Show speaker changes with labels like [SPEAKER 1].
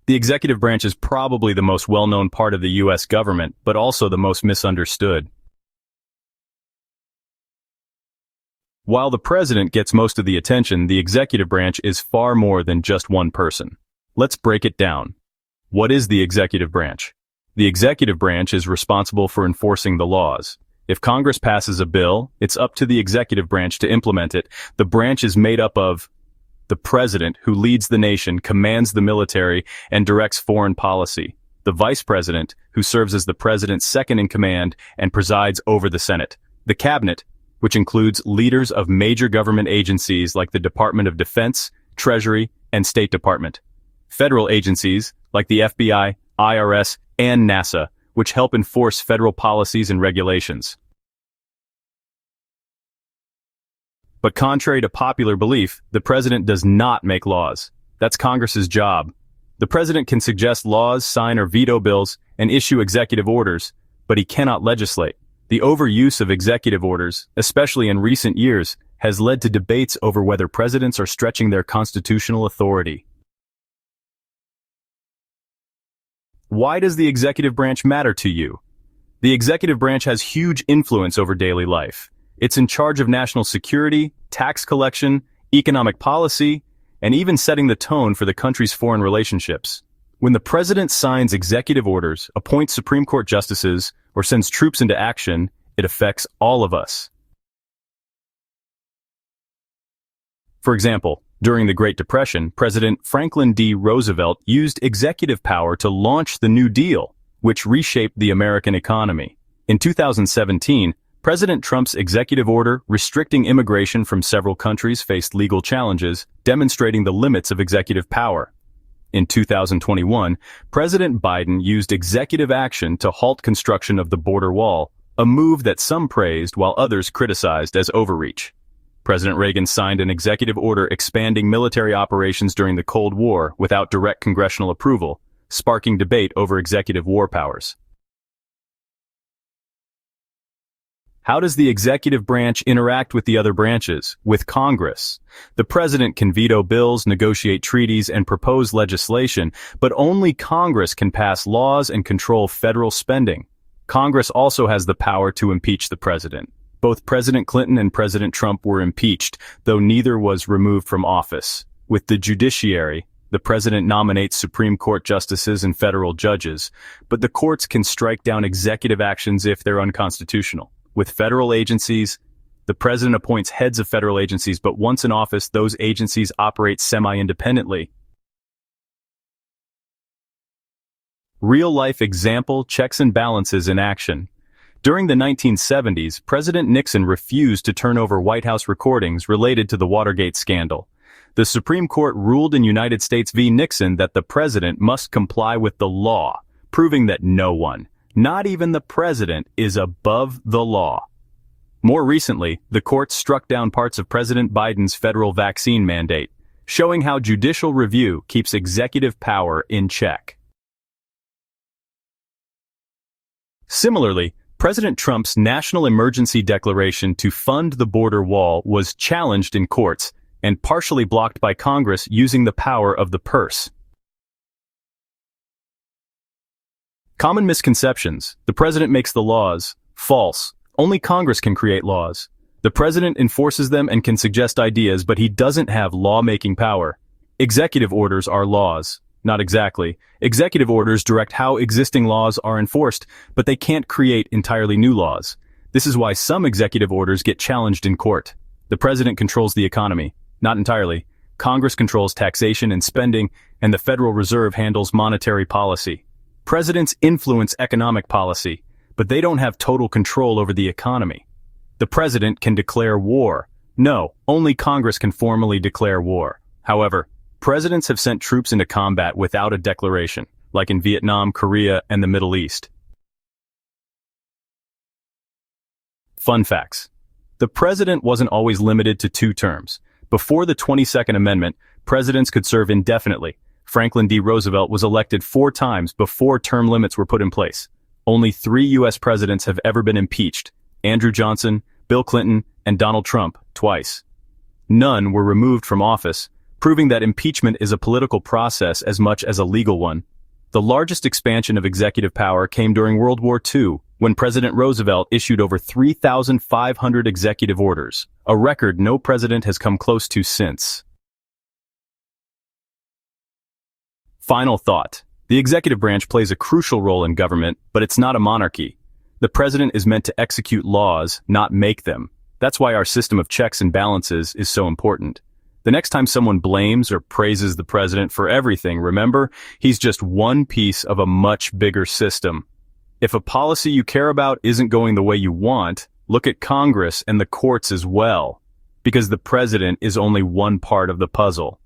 [SPEAKER 1] The executive branch is probably the most well-known part of the U.S. government, but also the most misunderstood. While the president gets most of the attention, the executive branch is far more than just one person. Let's break it down. What is the executive branch? The executive branch is responsible for enforcing the laws. If Congress passes a bill, it's up to the executive branch to implement it. The branch is made up of the president, who leads the nation, commands the military, and directs foreign policy. The vice president, who serves as the president's second in command and presides over the Senate. The cabinet, which includes leaders of major government agencies like the Department of Defense, Treasury, and State Department. Federal agencies like the FBI, IRS, and NASA, which help enforce federal policies and regulations. But contrary to popular belief, the president does not make laws. That's Congress's job. The president can suggest laws, sign or veto bills, and issue executive orders, but he cannot legislate. The overuse of executive orders, especially in recent years, has led to debates over whether presidents are stretching their constitutional authority. Why does the executive branch matter to you? The executive branch has huge influence over daily life. It's in charge of national security, tax collection, economic policy, and even setting the tone for the country's foreign relationships. When the president signs executive orders, appoints Supreme Court justices, or sends troops into action, it affects all of us. For example, during the Great Depression, President Franklin D. Roosevelt used executive power to launch the New Deal, which reshaped the American economy. In 2017, President Trump's executive order restricting immigration from several countries faced legal challenges, demonstrating the limits of executive power. In 2021, President Biden used executive action to halt construction of the border wall, a move that some praised while others criticized as overreach. President Reagan signed an executive order expanding military operations during the Cold War without direct congressional approval, sparking debate over executive war powers. How does the executive branch interact with the other branches, with Congress? The president can veto bills, negotiate treaties, and propose legislation, but only Congress can pass laws and control federal spending. Congress also has the power to impeach the president. Both President Clinton and President Trump were impeached, though neither was removed from office. With the judiciary, the president nominates Supreme Court justices and federal judges, but the courts can strike down executive actions if they're unconstitutional. With federal agencies, the president appoints heads of federal agencies, but once in office, those agencies operate semi-independently. Real-life example: checks and balances in action. During the 1970s, President Nixon refused to turn over White House recordings related to the Watergate scandal. The Supreme Court ruled in United States v. Nixon that the president must comply with the law, proving that no one, not even the president, is above the law. More recently, the court struck down parts of President Biden's federal vaccine mandate, showing how judicial review keeps executive power in check. Similarly, President Trump's national emergency declaration to fund the border wall was challenged in courts and partially blocked by Congress using the power of the purse. Common misconceptions: the president makes the laws. False. Only Congress can create laws. The president enforces them and can suggest ideas, but he doesn't have law-making power. Executive orders are laws. Not exactly. Executive orders direct how existing laws are enforced, but they can't create entirely new laws. This is why some executive orders get challenged in court. The president controls the economy. Not entirely. Congress controls taxation and spending, and the Federal Reserve handles monetary policy. Presidents influence economic policy, but they don't have total control over the economy. The president can declare war. No, only Congress can formally declare war. However, presidents have sent troops into combat without a declaration, like in Vietnam, Korea, and the Middle East. Fun facts. The president wasn't always limited to 2 terms. Before the 22nd Amendment, presidents could serve indefinitely. Franklin D. Roosevelt was elected 4 times before term limits were put in place. Only 3 U.S. presidents have ever been impeached: Andrew Johnson, Bill Clinton, and Donald Trump, twice. None were removed from office, proving that impeachment is a political process as much as a legal one. The largest expansion of executive power came during World War II, when President Roosevelt issued over 3,500 executive orders, a record no president has come close to since. Final thought. The executive branch plays a crucial role in government, but it's not a monarchy. The president is meant to execute laws, not make them. That's why our system of checks and balances is so important. The next time someone blames or praises the president for everything, remember, he's just one piece of a much bigger system. If a policy you care about isn't going the way you want, look at Congress and the courts as well, because the president is only one part of the puzzle.